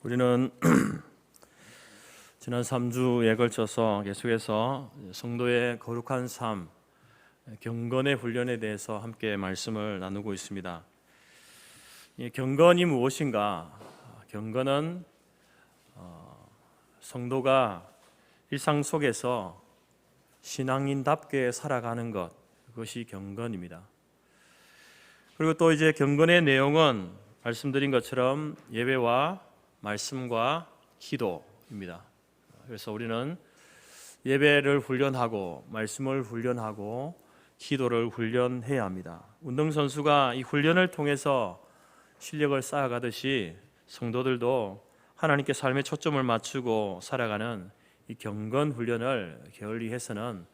우리는 지난 3주에 걸쳐서 계속해서 성도의 거룩한 삶, 경건의 훈련에 대해서 함께 말씀을 나누고 있습니다. 이 경건이 무엇인가? 경건은 성도가 일상 속에서 신앙인답게 살아가는 것, 그것이 경건입니다. 그리고 또 이제 경건의 내용은 말씀드린 것처럼 예배와 말씀과 기도입니다. 그래서 우리는 예배를 훈련하고 말씀을 훈련하고 기도를 훈련해야 합니다. 운동선수가 이 훈련을 통해서 실력을 쌓아가듯이 성도들도 하나님께 삶의 초점을 맞추고 살아가는 이 경건 훈련을 게을리해서는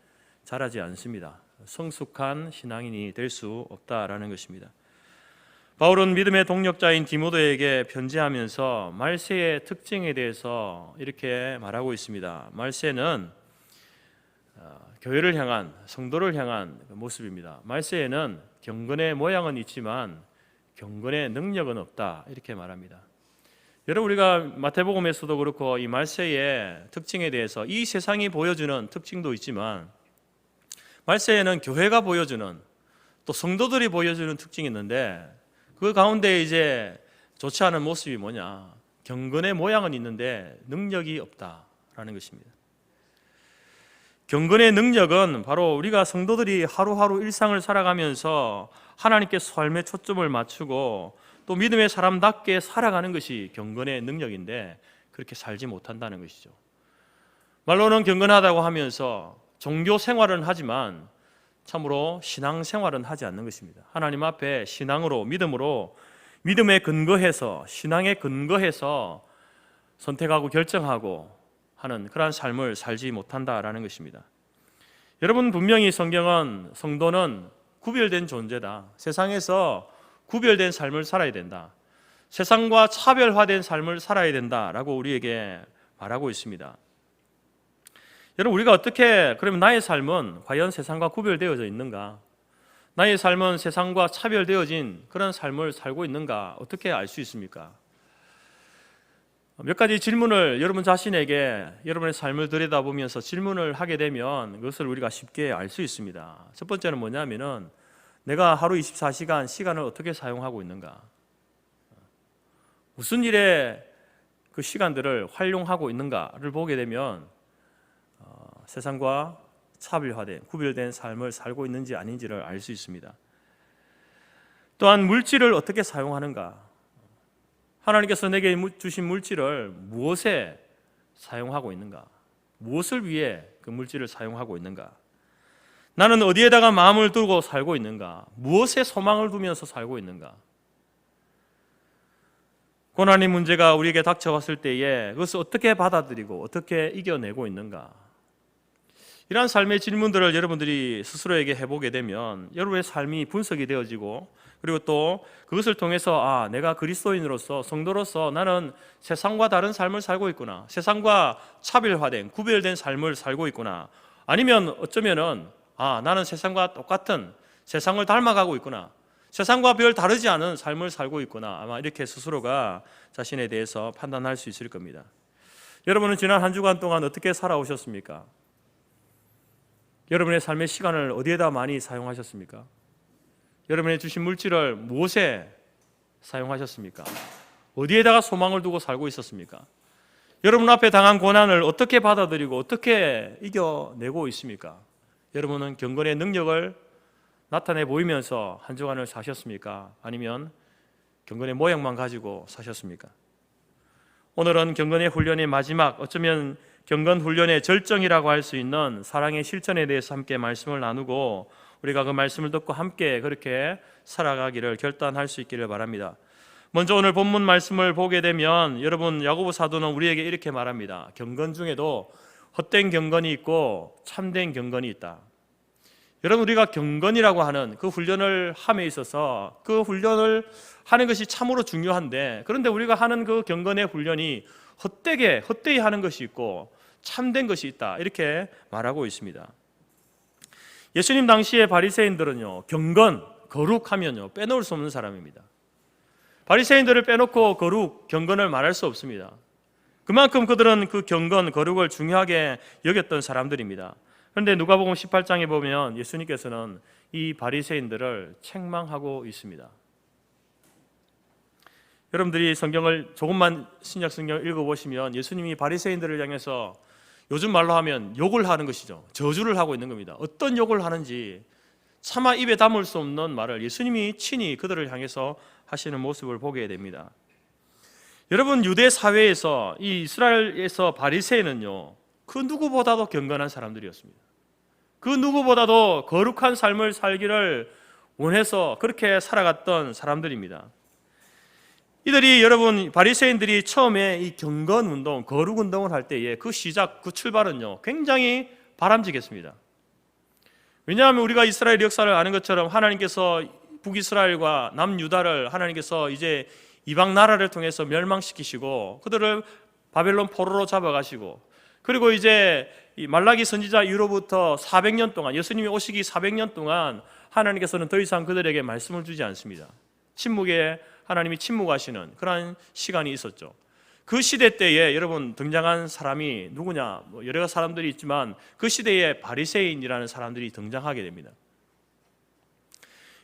자라지 않습니다. 성숙한 신앙인이 될 수 없다라는 것입니다. 바울은 믿음의 동력자인 디모데에게 편지하면서 말세의 특징에 대해서 이렇게 말하고 있습니다. 말세는 교회를 향한, 성도를 향한 모습입니다. 말세에는 경건의 모양은 있지만 경건의 능력은 없다, 이렇게 말합니다. 여러분, 우리가 마태복음에서도 그렇고 이 말세의 특징에 대해서 이 세상이 보여주는 특징도 있지만 말세에는 교회가 보여주는, 또 성도들이 보여주는 특징이 있는데 그 가운데 이제 좋지 않은 모습이 뭐냐? 경건의 모양은 있는데 능력이 없다라는 것입니다. 경건의 능력은 바로 우리가 성도들이 하루하루 일상을 살아가면서 하나님께 삶의 초점을 맞추고 또 믿음의 사람답게 살아가는 것이 경건의 능력인데 그렇게 살지 못한다는 것이죠. 말로는 경건하다고 하면서 종교 생활은 하지만 참으로 신앙 생활은 하지 않는 것입니다. 하나님 앞에 신앙으로, 믿음으로, 믿음에 근거해서, 신앙에 근거해서 선택하고 결정하고 하는 그러한 삶을 살지 못한다라는 것입니다. 여러분, 분명히 성경은 성도는 구별된 존재다. 세상에서 구별된 삶을 살아야 된다. 세상과 차별화된 삶을 살아야 된다라고 우리에게 말하고 있습니다. 여러분, 우리가 어떻게, 그러면 나의 삶은 과연 세상과 구별되어져 있는가? 나의 삶은 세상과 차별되어진 그런 삶을 살고 있는가? 어떻게 알 수 있습니까? 몇 가지 질문을 여러분 자신에게 여러분의 삶을 들여다보면서 질문을 하게 되면 그것을 우리가 쉽게 알 수 있습니다. 첫 번째는 뭐냐면은 내가 하루 24시간 시간을 어떻게 사용하고 있는가? 무슨 일에 그 시간들을 활용하고 있는가를 보게 되면 세상과 차별화된, 구별된 삶을 살고 있는지 아닌지를 알 수 있습니다. 또한 물질을 어떻게 사용하는가? 하나님께서 내게 주신 물질을 무엇에 사용하고 있는가? 무엇을 위해 그 물질을 사용하고 있는가? 나는 어디에다가 마음을 두고 살고 있는가? 무엇에 소망을 두면서 살고 있는가? 고난의 문제가 우리에게 닥쳐왔을 때에 그것을 어떻게 받아들이고 어떻게 이겨내고 있는가? 이러한 삶의 질문들을 여러분들이 스스로에게 해보게 되면 여러분의 삶이 분석이 되어지고 그리고 또 그것을 통해서 내가 그리스도인으로서, 성도로서 나는 세상과 다른 삶을 살고 있구나, 세상과 차별화된, 구별된 삶을 살고 있구나, 아니면 어쩌면은 나는 세상과 똑같은, 세상을 닮아가고 있구나, 세상과 별 다르지 않은 삶을 살고 있구나, 아마 이렇게 스스로가 자신에 대해서 판단할 수 있을 겁니다. 여러분은 지난 한 주간 동안 어떻게 살아오셨습니까? 여러분의 삶의 시간을 어디에다 많이 사용하셨습니까? 여러분의 주신 물질을 무엇에 사용하셨습니까? 어디에다가 소망을 두고 살고 있었습니까? 여러분 앞에 당한 고난을 어떻게 받아들이고 어떻게 이겨내고 있습니까? 여러분은 경건의 능력을 나타내 보이면서 한 주간을 사셨습니까? 아니면 경건의 모양만 가지고 사셨습니까? 오늘은 경건의 훈련의 마지막, 어쩌면 경건 훈련의 절정이라고 할 수 있는 사랑의 실천에 대해서 함께 말씀을 나누고 우리가 그 말씀을 듣고 함께 그렇게 살아가기를 결단할 수 있기를 바랍니다. 먼저 오늘 본문 말씀을 보게 되면 여러분, 야고보 사도는 우리에게 이렇게 말합니다. 경건 중에도 헛된 경건이 있고 참된 경건이 있다. 여러분, 우리가 경건이라고 하는 그 훈련을 함에 있어서 그 훈련을 하는 것이 참으로 중요한데, 그런데 우리가 하는 그 경건의 훈련이 헛되이 하는 것이 있고 참된 것이 있다, 이렇게 말하고 있습니다. 예수님 당시의 바리새인들은요, 경건, 거룩하면요 빼놓을 수 없는 사람입니다. 바리새인들을 빼놓고 거룩, 경건을 말할 수 없습니다. 그만큼 그들은 그 경건, 거룩을 중요하게 여겼던 사람들입니다. 그런데 누가복음 18장에 보면 예수님께서는 이 바리새인들을 책망하고 있습니다. 여러분들이 성경을 조금만 신약 성경을 읽어보시면 예수님이 바리새인들을 향해서 요즘 말로 하면 욕을 하는 것이죠. 저주를 하고 있는 겁니다. 어떤 욕을 하는지 차마 입에 담을 수 없는 말을 예수님이 친히 그들을 향해서 하시는 모습을 보게 됩니다. 여러분, 유대 사회에서 이 이스라엘에서 바리새인은요, 그 누구보다도 경건한 사람들이었습니다. 그 누구보다도 거룩한 삶을 살기를 원해서 그렇게 살아갔던 사람들입니다. 이들이, 여러분, 바리새인들이 처음에 이 경건 운동, 거룩 운동을 할 때에 그 시작, 그 출발은요, 굉장히 바람직했습니다. 왜냐하면 우리가 이스라엘 역사를 아는 것처럼 하나님께서 북이스라엘과 남유다를 하나님께서 이제 이방 나라를 통해서 멸망시키시고 그들을 바벨론 포로로 잡아가시고, 그리고 이제 이 말라기 선지자 이후로부터 400년 동안, 예수님이 오시기 400년 동안 하나님께서는 더 이상 그들에게 말씀을 주지 않습니다. 하나님이 침묵하시는 그러한 시간이 있었죠. 그 시대 때에 여러분 등장한 사람이 누구냐? 여러 사람들이 있지만 그 시대에 바리새인이라는 사람들이 등장하게 됩니다.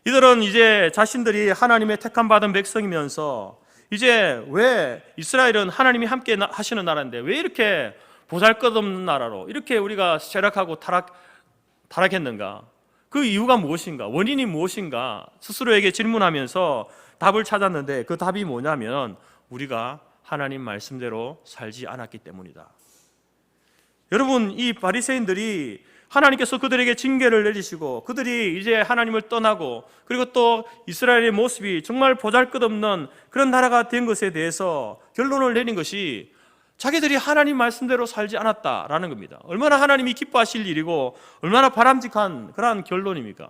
이들은 이제 자신들이 하나님의 택함 받은 백성이면서 이제 왜 이스라엘은 하나님이 함께 하시는 나라인데 왜 이렇게 보잘것없는 나라로 이렇게 우리가 쇠락하고 타락했는가? 그 이유가 무엇인가? 원인이 무엇인가? 스스로에게 질문하면서 답을 찾았는데 그 답이 뭐냐면 우리가 하나님 말씀대로 살지 않았기 때문이다. 여러분, 이 바리새인들이 하나님께서 그들에게 징계를 내리시고 그들이 이제 하나님을 떠나고 그리고 또 이스라엘의 모습이 정말 보잘것없는 그런 나라가 된 것에 대해서 결론을 내린 것이 자기들이 하나님 말씀대로 살지 않았다라는 겁니다. 얼마나 하나님이 기뻐하실 일이고 얼마나 바람직한 그러한 결론입니까?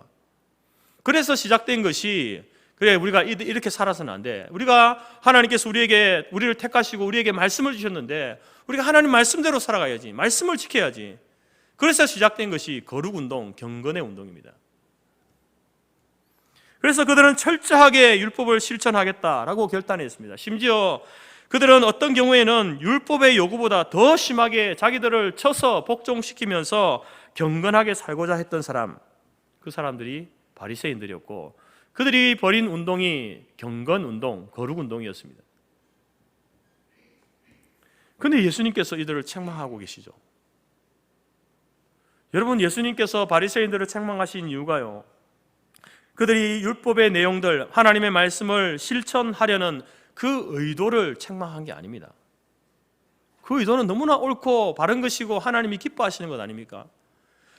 그래서 시작된 것이, 그래, 우리가 이렇게 살아서는 안 돼. 우리가 하나님께서 우리를 택하시고 우리에게 말씀을 주셨는데 우리가 하나님 말씀대로 살아가야지. 말씀을 지켜야지. 그래서 시작된 것이 거룩운동, 경건의 운동입니다. 그래서 그들은 철저하게 율법을 실천하겠다라고 결단했습니다. 심지어 그들은 어떤 경우에는 율법의 요구보다 더 심하게 자기들을 쳐서 복종시키면서 경건하게 살고자 했던 사람, 그 사람들이 바리새인들이었고 그들이 벌인 운동이 경건운동, 거룩운동이었습니다. 그런데 예수님께서 이들을 책망하고 계시죠. 여러분, 예수님께서 바리새인들을 책망하신 이유가요, 그들이 율법의 내용들, 하나님의 말씀을 실천하려는 그 의도를 책망한 게 아닙니다. 그 의도는 너무나 옳고 바른 것이고 하나님이 기뻐하시는 것 아닙니까?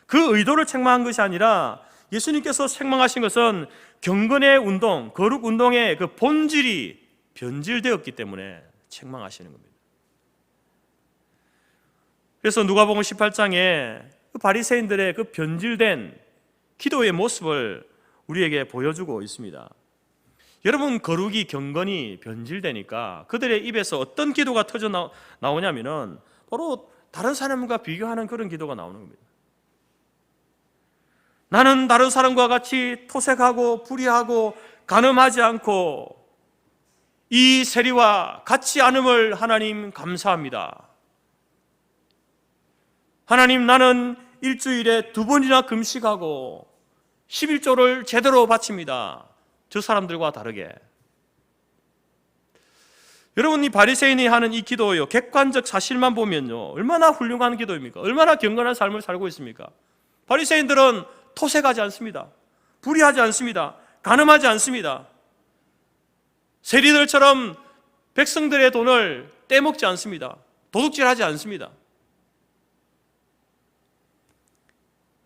그 의도를 책망한 것이 아니라 예수님께서 책망하신 것은 경건의 운동, 거룩 운동의 그 본질이 변질되었기 때문에 책망하시는 겁니다. 그래서 누가복음 18장에 그 바리새인들의 그 변질된 기도의 모습을 우리에게 보여주고 있습니다. 여러분, 거룩이, 경건이 변질되니까 그들의 입에서 어떤 기도가 터져 나오냐면은 바로 다른 사람과 비교하는 그런 기도가 나오는 겁니다. 나는 다른 사람과 같이 토색하고 불의하고 간음하지 않고 이 세리와 같지 않음을 하나님 감사합니다. 하나님, 나는 일주일에 2번이나 금식하고 11조를 제대로 바칩니다. 저 사람들과 다르게. 여러분, 이 바리새인이 하는 이 기도요, 객관적 사실만 보면요, 얼마나 훌륭한 기도입니까? 얼마나 경건한 삶을 살고 있습니까? 바리새인들은 토색하지 않습니다. 불의하지 않습니다. 간음하지 않습니다. 세리들처럼 백성들의 돈을 떼먹지 않습니다. 도둑질하지 않습니다.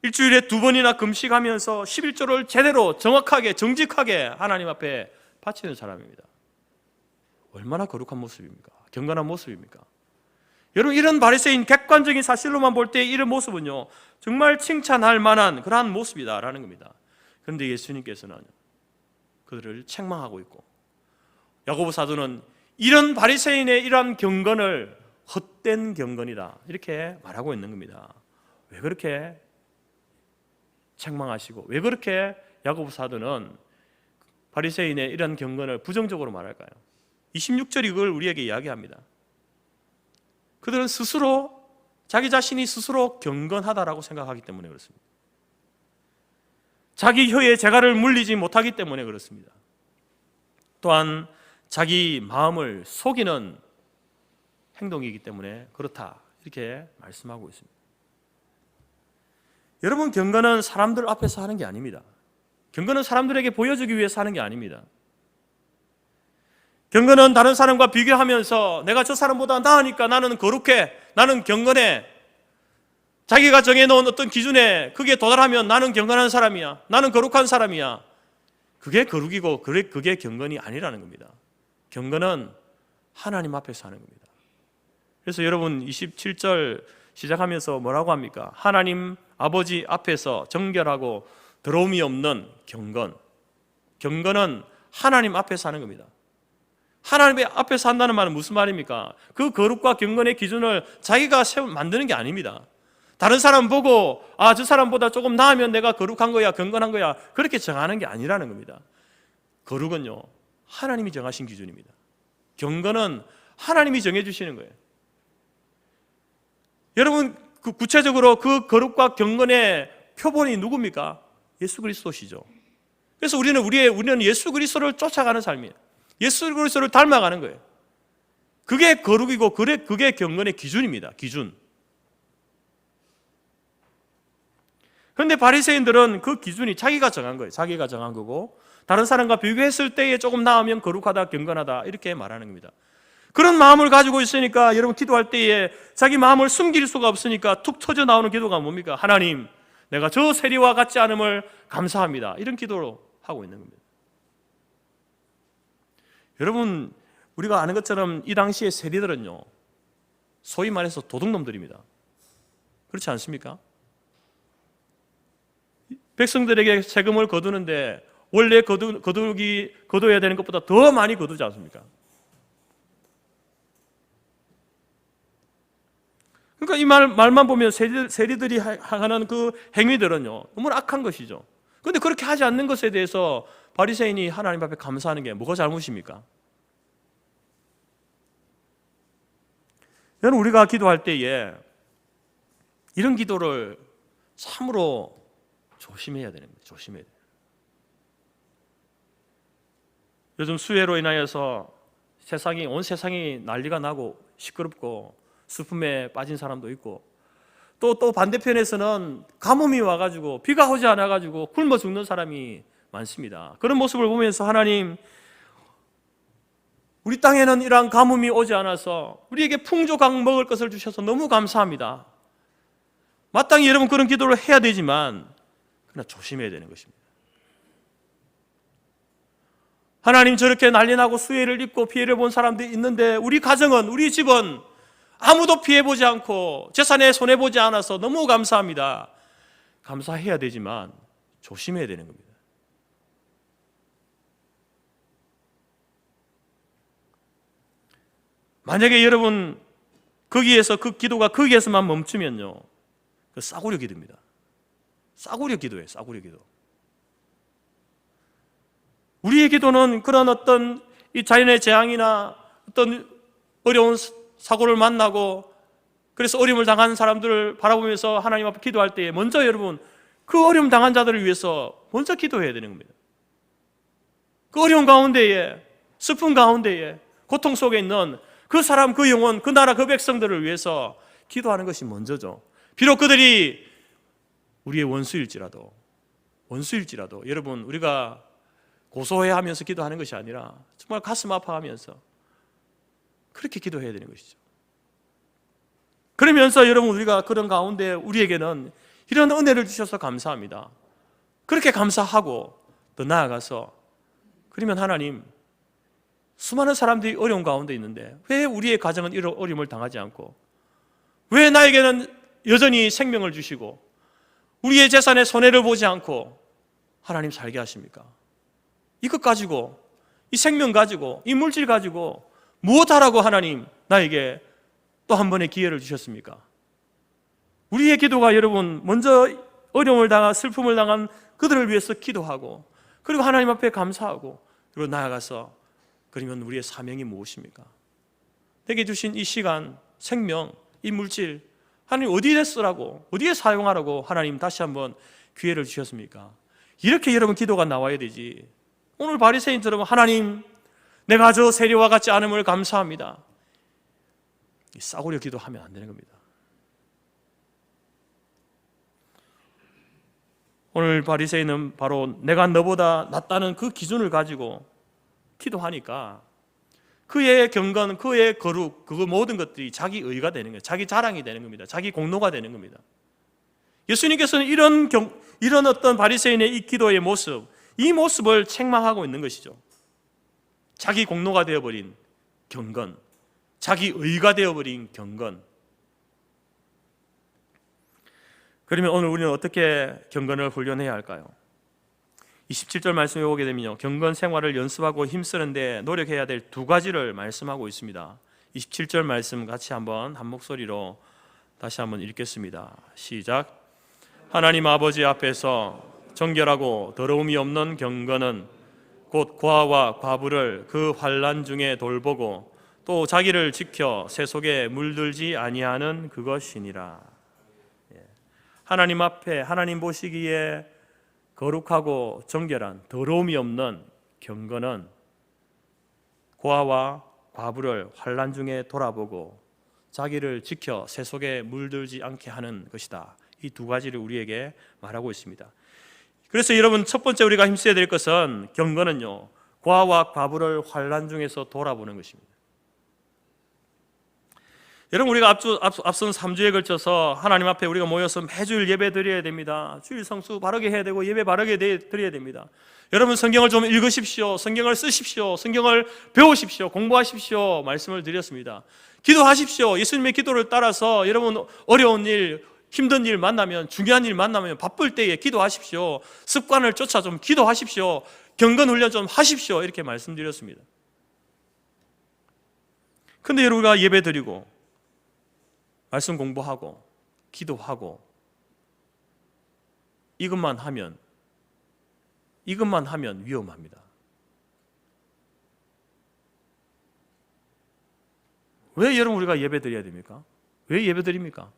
일주일에 2번이나 금식하면서 11조를 제대로 정확하게 정직하게 하나님 앞에 바치는 사람입니다. 얼마나 거룩한 모습입니까? 경건한 모습입니까? 여러분, 이런 바리새인 객관적인 사실로만 볼 때 이런 모습은요, 정말 칭찬할 만한 그러한 모습이다라는 겁니다. 그런데 예수님께서는 그들을 책망하고 있고 야고보 사도는 이런 바리새인의 이러한 경건을 헛된 경건이다 이렇게 말하고 있는 겁니다. 왜 그렇게 책망하시고 왜 그렇게 야고보 사도는 바리새인의 이런 경건을 부정적으로 말할까요? 26절이 그걸 우리에게 이야기합니다. 그들은 스스로 자기 자신이 스스로 경건하다라고 생각하기 때문에 그렇습니다. 자기 혀에 재갈을 물리지 못하기 때문에 그렇습니다. 또한 자기 마음을 속이는 행동이기 때문에 그렇다, 이렇게 말씀하고 있습니다. 여러분, 경건은 사람들 앞에서 하는 게 아닙니다. 경건은 사람들에게 보여주기 위해서 하는 게 아닙니다. 경건은 다른 사람과 비교하면서 내가 저 사람보다 나으니까 나는 거룩해, 나는 경건해, 자기가 정해놓은 어떤 기준에 그게 도달하면 나는 경건한 사람이야, 나는 거룩한 사람이야, 그게 거룩이고 그게 경건이 아니라는 겁니다. 경건은 하나님 앞에서 하는 겁니다. 그래서 여러분 27절 시작하면서 뭐라고 합니까? 하나님 아버지 앞에서 정결하고 더러움이 없는 경건. 경건은 하나님 앞에서 하는 겁니다. 하나님 앞에서 한다는 말은 무슨 말입니까? 그 거룩과 경건의 기준을 자기가 만드는 게 아닙니다. 다른 사람 보고 저 사람보다 조금 나으면 내가 거룩한 거야, 경건한 거야, 그렇게 정하는 게 아니라는 겁니다. 거룩은요, 하나님이 정하신 기준입니다. 경건은 하나님이 정해주시는 거예요. 여러분, 구체적으로 그 거룩과 경건의 표본이 누굽니까? 예수 그리스도시죠. 그래서 우리는 예수 그리스도를 쫓아가는 삶이에요. 예수 그리스도를 닮아가는 거예요. 그게 거룩이고 그게 경건의 기준입니다. 기준. 그런데 바리새인들은 그 기준이 자기가 정한 거예요. 자기가 정한 거고, 다른 사람과 비교했을 때에 조금 나으면 거룩하다, 경건하다, 이렇게 말하는 겁니다. 그런 마음을 가지고 있으니까 여러분, 기도할 때에 자기 마음을 숨길 수가 없으니까 툭 터져 나오는 기도가 뭡니까? 하나님, 내가 저 세리와 같지 않음을 감사합니다, 이런 기도로 하고 있는 겁니다. 여러분, 우리가 아는 것처럼 이 당시의 세리들은요, 소위 말해서 도둑놈들입니다. 그렇지 않습니까? 백성들에게 세금을 거두는데 원래 거둬야 되는 것보다 더 많이 거두지 않습니까? 그러니까 이 말만 보면 세리들이 하는 그 행위들은요, 너무 악한 것이죠. 그런데 그렇게 하지 않는 것에 대해서 바리새인이 하나님 앞에 감사하는 게 뭐가 잘못입니까? 여러분, 우리가 기도할 때에 이런 기도를 참으로 조심해야 되는 거예요. 조심해야 돼요. 요즘 수해로 인하여서 온 세상이 난리가 나고 시끄럽고 슬픔에 빠진 사람도 있고, 또 반대편에서는 가뭄이 와가지고 비가 오지 않아가지고 굶어 죽는 사람이 많습니다. 그런 모습을 보면서 하나님, 우리 땅에는 이러한 가뭄이 오지 않아서 우리에게 풍족한 먹을 것을 주셔서 너무 감사합니다. 마땅히 여러분 그런 기도를 해야 되지만 그러나 조심해야 되는 것입니다. 하나님, 저렇게 난리 나고 수해를 입고 피해를 본 사람들이 있는데 우리 가정은, 우리 집은 아무도 피해보지 않고 재산에 손해보지 않아서 너무 감사합니다. 감사해야 되지만 조심해야 되는 겁니다. 만약에 여러분 그 기도가 거기에서만 멈추면요, 그 싸구려 기도입니다. 싸구려 기도예요. 싸구려 기도. 우리의 기도는 그런 어떤 이 자연의 재앙이나 어떤 어려운 사고를 만나고 그래서 어려움을 당한 사람들을 바라보면서 하나님 앞에 기도할 때에 먼저 여러분 그 어려움 당한 자들을 위해서 먼저 기도해야 되는 겁니다. 그 어려운 가운데에, 슬픔 가운데에, 고통 속에 있는 그 사람, 그 영혼, 그 나라, 그 백성들을 위해서 기도하는 것이 먼저죠. 비록 그들이 우리의 원수일지라도 여러분, 우리가 고소해하면서 기도하는 것이 아니라 정말 가슴 아파하면서 그렇게 기도해야 되는 것이죠. 그러면서 여러분, 우리가 그런 가운데 우리에게는 이런 은혜를 주셔서 감사합니다. 그렇게 감사하고 더 나아가서, 그러면 하나님, 수많은 사람들이 어려운 가운데 있는데 왜 우리의 가정은 이런 어려움을 당하지 않고, 왜 나에게는 여전히 생명을 주시고 우리의 재산에 손해를 보지 않고 하나님 살게 하십니까? 이것 가지고, 이 생명 가지고, 이 물질 가지고 무엇하라고 하나님 나에게 또 한 번의 기회를 주셨습니까? 우리의 기도가 여러분, 먼저 어려움을 당한, 슬픔을 당한 그들을 위해서 기도하고 그리고 하나님 앞에 감사하고 그리고 나아가서 그러면 우리의 사명이 무엇입니까? 내게 주신 이 시간, 생명, 이 물질 하나님 어디에 쓰라고, 어디에 사용하라고 하나님 다시 한번 기회를 주셨습니까? 이렇게 여러분 기도가 나와야 되지. 오늘 바리새인처럼 하나님 내가 저 세리와 같지 않음을 감사합니다, 이 싸구려 기도하면 안 되는 겁니다. 오늘 바리새인은 바로 내가 너보다 낫다는 그 기준을 가지고 기도하니까 그의 경건, 그의 거룩, 그 모든 것들이 자기 의가 되는 거예요. 자기 자랑이 되는 겁니다. 자기 공로가 되는 겁니다. 예수님께서는 이런 어떤 바리새인의 이 기도의 모습, 이 모습을 책망하고 있는 것이죠. 자기 공로가 되어버린 경건, 자기 의가 되어버린 경건. 그러면 오늘 우리는 어떻게 경건을 훈련해야 할까요? 27절 말씀에 보게 되면요, 경건 생활을 연습하고 힘쓰는데 노력해야 될 두 가지를 말씀하고 있습니다. 27절 말씀 같이 한번 한 목소리로 다시 한번 읽겠습니다. 시작. 하나님 아버지 앞에서 정결하고 더러움이 없는 경건은 곧 고아와 과부를 그 환난 중에 돌보고 또 자기를 지켜 새 속에 물들지 아니하는 그것이니라. 하나님 앞에, 하나님 보시기에 거룩하고 정결한 더러움이 없는 경건은 고아와 과부를 환난 중에 돌아보고 자기를 지켜 새 속에 물들지 않게 하는 것이다. 이 두 가지를 우리에게 말하고 있습니다. 그래서 여러분, 첫 번째 우리가 힘써야 될 것은 경건은요, 고아와 과부를 환난 중에서 돌아보는 것입니다. 여러분, 우리가 앞선 3주에 걸쳐서 하나님 앞에 우리가 모여서 매주일 예배 드려야 됩니다. 주일 성수 바르게 해야 되고 예배 바르게 드려야 됩니다. 여러분, 성경을 좀 읽으십시오. 성경을 쓰십시오. 성경을 배우십시오. 공부하십시오. 말씀을 드렸습니다. 기도하십시오. 예수님의 기도를 따라서 여러분, 어려운 일, 힘든 일 만나면, 중요한 일 만나면 바쁠 때에 기도하십시오. 습관을 쫓아 좀 기도하십시오. 경건 훈련 좀 하십시오. 이렇게 말씀드렸습니다. 근데 여러분가 예배 드리고 말씀 공부하고 기도하고 이것만 하면 위험합니다. 왜 여러분 우리가 예배 드려야 됩니까? 왜 예배 드립니까?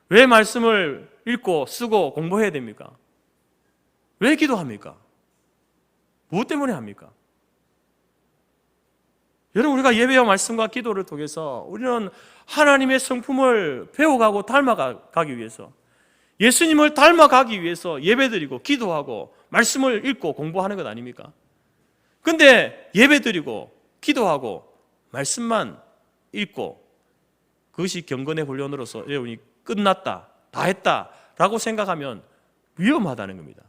왜 말씀을 읽고 쓰고 공부해야 됩니까? 왜 기도합니까? 무엇 때문에 합니까? 여러분, 우리가 예배와 말씀과 기도를 통해서 우리는 하나님의 성품을 배워가고 닮아가기 위해서, 예수님을 닮아가기 위해서 예배드리고 기도하고 말씀을 읽고 공부하는 것 아닙니까? 근데 예배드리고 기도하고 말씀만 읽고 그것이 경건의 훈련으로서 여러분이 끝났다, 다 했다 라고 생각하면 위험하다는 겁니다.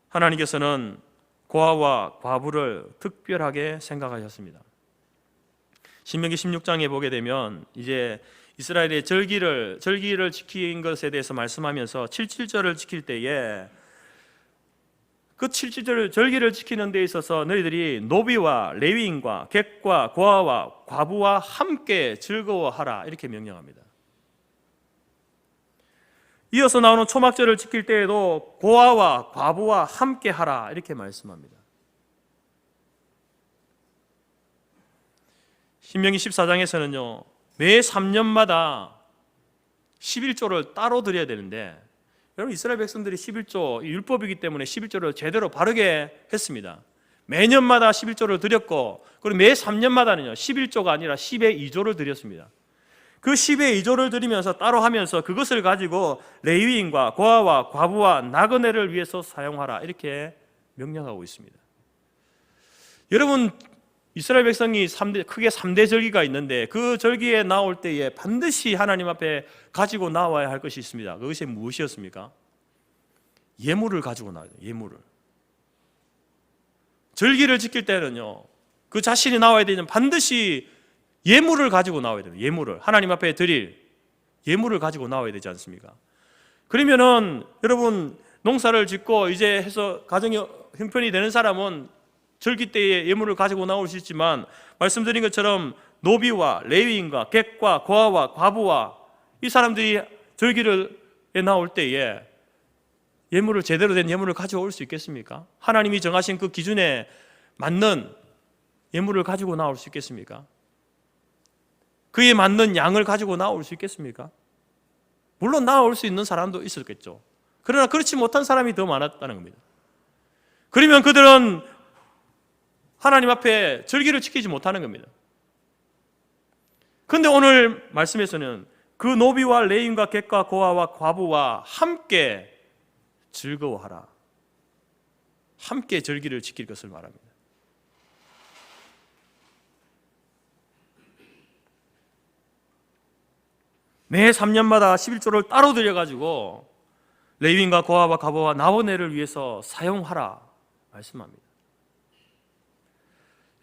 하나님께서는 고아와 과부를 특별하게 생각하셨습니다. 신명기 16장에 보게 되면 이제 이스라엘의 절기를 지킨 것에 대해서 말씀하면서 77절을 지킬 때에 그 77절 절기를 지키는 데 있어서 너희들이 노비와 레위인과 객과 고아와 과부와 함께 즐거워하라 이렇게 명령합니다. 이어서 나오는 초막절을 지킬 때에도 고아와 과부와 함께 하라 이렇게 말씀합니다. 신명기 14장에서는요, 매 3년마다 11조를 따로 드려야 되는데, 여러분, 이스라엘 백성들이 11조, 율법이기 때문에 11조를 제대로 바르게 했습니다. 매년마다 11조를 드렸고, 그리고 매 3년마다는요 11조가 아니라 10의 2조를 드렸습니다. 그 10의 2조를 드리면서 따로 하면서 그것을 가지고 레위인과 고아와 과부와 나그네를 위해서 사용하라 이렇게 명령하고 있습니다. 여러분, 이스라엘 백성이 크게 3대 절기가 있는데 그 절기에 나올 때에 반드시 하나님 앞에 가지고 나와야 할 것이 있습니다. 그것이 무엇이었습니까? 예물을 가지고 나와야 돼요. 예물을. 절기를 지킬 때는요, 그 자신이 나와야 되는 반드시 예물을 가지고 나와야 돼요. 예물을, 하나님 앞에 드릴 예물을 가지고 나와야 되지 않습니까? 그러면은 여러분, 농사를 짓고 이제 해서 가정이 형편이 되는 사람은 절기 때에 예물을 가지고 나올 수 있지만, 말씀드린 것처럼 노비와 레위인과 객과 고아와 과부와 이 사람들이 절기에 나올 때에 예물을 제대로 된 예물을 가져올 수 있겠습니까? 하나님이 정하신 그 기준에 맞는 예물을 가지고 나올 수 있겠습니까? 그에 맞는 양을 가지고 나올 수 있겠습니까? 물론 나올 수 있는 사람도 있었겠죠. 그러나 그렇지 못한 사람이 더 많았다는 겁니다. 그러면 그들은 하나님 앞에 절기를 지키지 못하는 겁니다. 그런데 오늘 말씀에서는 그 노비와 레위인과 객과 고아와 과부와 함께 즐거워하라. 함께 절기를 지킬 것을 말합니다. 매 3년마다 11조를 따로 들여가지고 레위인과 고아와 과부와 나그네를 위해서 사용하라 말씀합니다.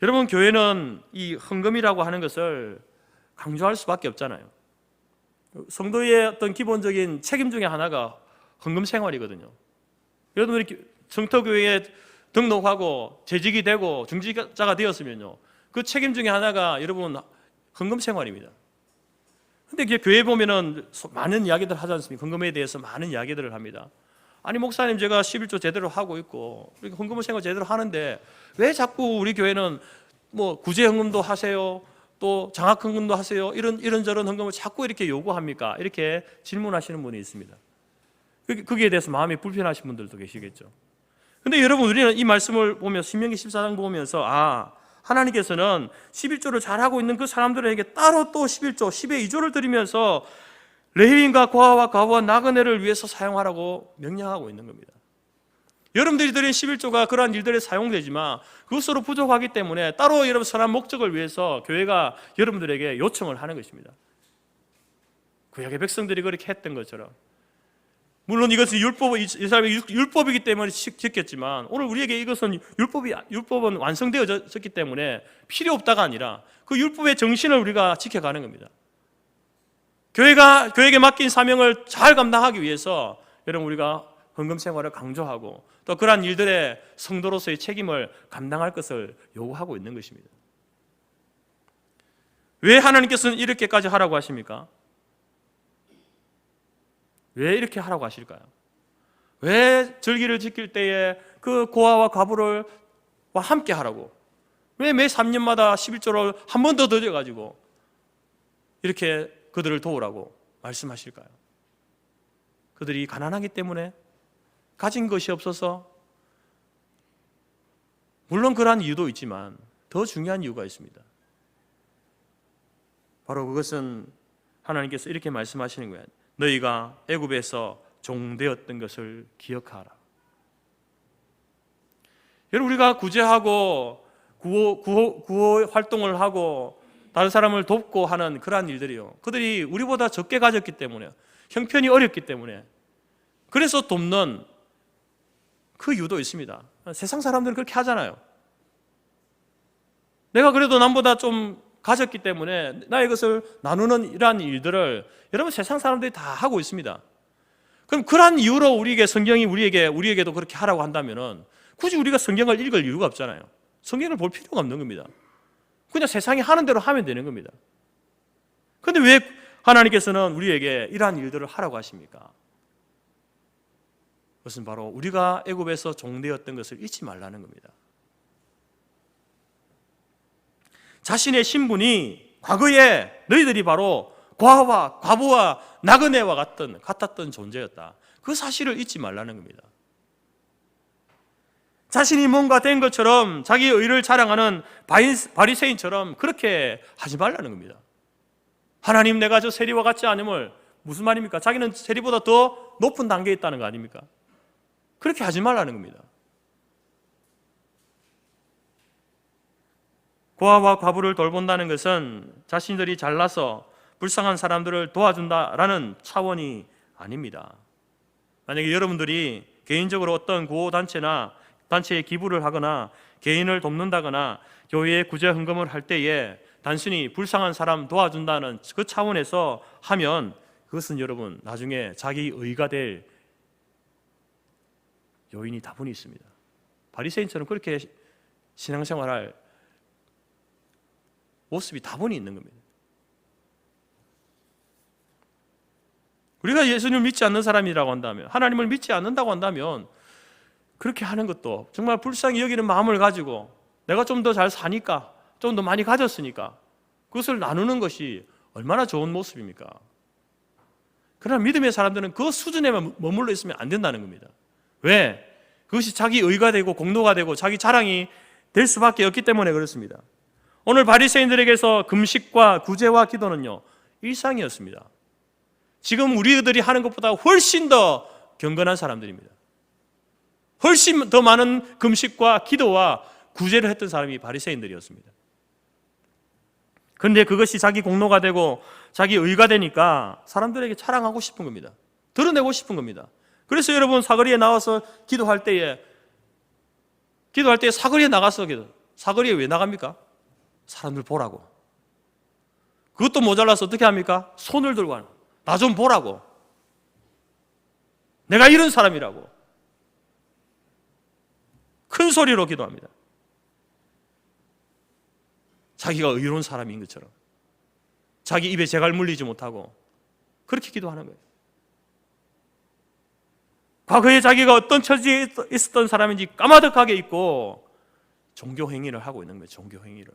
여러분, 교회는 이 헌금이라고 하는 것을 강조할 수밖에 없잖아요. 성도의 어떤 기본적인 책임 중에 하나가 헌금 생활이거든요. 여러분들이 성터교회에 등록하고 재직이 되고 중직자가 되었으면요, 그 책임 중에 하나가 여러분 헌금 생활입니다. 근데 교회에 보면은 많은 이야기들 하지 않습니까? 헌금에 대해서 많은 이야기들을 합니다. 아니, 목사님, 제가 11조 제대로 하고 있고 헌금 생활 제대로 하는데 왜 자꾸 우리 교회는 뭐 구제 헌금도 하세요, 또 장학 헌금도 하세요, 이런저런 헌금을 자꾸 이렇게 요구합니까? 이렇게 질문하시는 분이 있습니다. 거기에 대해서 마음이 불편하신 분들도 계시겠죠. 근데 여러분, 우리는 이 말씀을 보며 신명기 14장 보면서 하나님께서는 11조를 잘하고 있는 그 사람들에게 따로 또 11조, 10의 2조를 드리면서 레위인과 고아와 과부와 나그네를 위해서 사용하라고 명령하고 있는 겁니다. 여러분들이 드린 11조가 그러한 일들에 사용되지만 그것으로 부족하기 때문에 따로 여러분 선한 목적을 위해서 교회가 여러분들에게 요청을 하는 것입니다. 구약의 백성들이 그렇게 했던 것처럼, 물론 이것은 율법이기 때문에 지켰지만 오늘 우리에게 이것은 율법은 완성되어졌기 때문에 필요 없다가 아니라 그 율법의 정신을 우리가 지켜가는 겁니다. 교회에게 맡긴 사명을 잘 감당하기 위해서 여러분 우리가 헌금 생활을 강조하고 또 그러한 일들의 성도로서의 책임을 감당할 것을 요구하고 있는 것입니다. 왜 하나님께서는 이렇게까지 하라고 하십니까? 왜 이렇게 하라고 하실까요? 왜 절기를 지킬 때에 그 고아와 과부를 함께 하라고, 왜 매 3년마다 11조를 한 번 더 들여가지고 이렇게 그들을 도우라고 말씀하실까요? 그들이 가난하기 때문에, 가진 것이 없어서? 물론 그러한 이유도 있지만 더 중요한 이유가 있습니다. 바로 그것은 하나님께서 이렇게 말씀하시는 거예요. 너희가 애굽에서 종되었던 것을 기억하라. 여러분, 우리가 구제하고 구호 활동을 하고 다른 사람을 돕고 하는 그러한 일들이요, 그들이 우리보다 적게 가졌기 때문에, 형편이 어렵기 때문에 그래서 돕는 그 이유도 있습니다. 세상 사람들은 그렇게 하잖아요. 내가 그래도 남보다 좀 가졌기 때문에 나의 것을 나누는 이러한 일들을 여러분 세상 사람들이 다 하고 있습니다. 그럼 그러한 이유로 성경이 우리에게도 그렇게 하라고 한다면은 굳이 우리가 성경을 읽을 이유가 없잖아요. 성경을 볼 필요가 없는 겁니다. 그냥 세상이 하는 대로 하면 되는 겁니다. 그런데 왜 하나님께서는 우리에게 이러한 일들을 하라고 하십니까? 그것은 바로 우리가 애굽에서 종되었던 것을 잊지 말라는 겁니다. 자신의 신분이 과거에 너희들이 바로 고아와 과부와 나그네와 같았던 존재였다, 그 사실을 잊지 말라는 겁니다. 자신이 뭔가 된 것처럼 자기의 의를 자랑하는 바리새인처럼 그렇게 하지 말라는 겁니다. 하나님, 내가 저 세리와 같지 않음을, 무슨 말입니까? 자기는 세리보다 더 높은 단계에 있다는 거 아닙니까? 그렇게 하지 말라는 겁니다. 고아와 과부를 돌본다는 것은 자신들이 잘나서 불쌍한 사람들을 도와준다라는 차원이 아닙니다. 만약에 여러분들이 개인적으로 어떤 구호단체에 기부를 하거나 개인을 돕는다거나 교회에 구제 헌금을 할 때에 단순히 불쌍한 사람 도와준다는 그 차원에서 하면 그것은 여러분 나중에 자기 의가 될 요인이 다분히 있습니다. 바리새인처럼 그렇게 신앙생활할 모습이 다분히 있는 겁니다. 우리가 예수님을 믿지 않는 사람이라고 한다면, 하나님을 믿지 않는다고 한다면 그렇게 하는 것도 정말 불쌍히 여기는 마음을 가지고 내가 좀 더 잘 사니까, 좀 더 많이 가졌으니까 그것을 나누는 것이 얼마나 좋은 모습입니까? 그러나 믿음의 사람들은 그 수준에만 머물러 있으면 안 된다는 겁니다. 왜? 그것이 자기 의가 되고 공로가 되고 자기 자랑이 될 수밖에 없기 때문에 그렇습니다. 오늘 바리새인들에게서 금식과 구제와 기도는요, 일상이었습니다. 지금 우리들이 하는 것보다 훨씬 더 경건한 사람들입니다. 훨씬 더 많은 금식과 기도와 구제를 했던 사람이 바리새인들이었습니다. 그런데 그것이 자기 공로가 되고 자기 의가 되니까 사람들에게 자랑하고 싶은 겁니다. 드러내고 싶은 겁니다. 그래서 여러분 사거리에 나와서 기도할 때에 사거리에 나가서 사거리에 왜 나갑니까? 사람들 보라고. 그것도 모자라서 어떻게 합니까? 손을 들고 하는, 나 좀 보라고, 내가 이런 사람이라고 큰 소리로 기도합니다. 자기가 의로운 사람인 것처럼, 자기 입에 재갈 물리지 못하고 그렇게 기도하는 거예요. 과거에 자기가 어떤 처지에 있었던 사람인지 까마득하게 잊고 종교 행위를 하고 있는 거예요. 종교 행위를.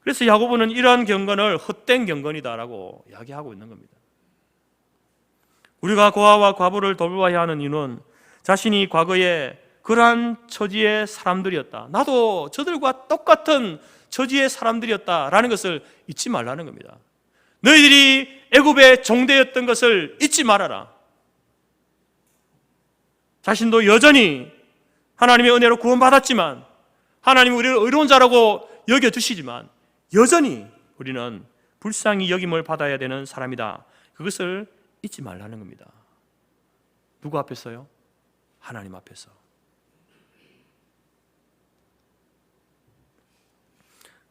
그래서 야고보는 이러한 경건을 헛된 경건이다라고 이야기하고 있는 겁니다. 우리가 고아와 과부를 돌보아야 하는 이유는 자신이 과거에 그러한 처지의 사람들이었다, 나도 저들과 똑같은 처지의 사람들이었다라는 것을 잊지 말라는 겁니다. 너희들이 애굽의 종되었던 것을 잊지 말아라. 자신도 여전히 하나님의 은혜로 구원받았지만, 하나님이 우리를 의로운 자라고 여겨주시지만 여전히 우리는 불쌍히 여김을 받아야 되는 사람이다. 그것을 잊지 말라는 겁니다. 누구 앞에서요? 하나님 앞에서.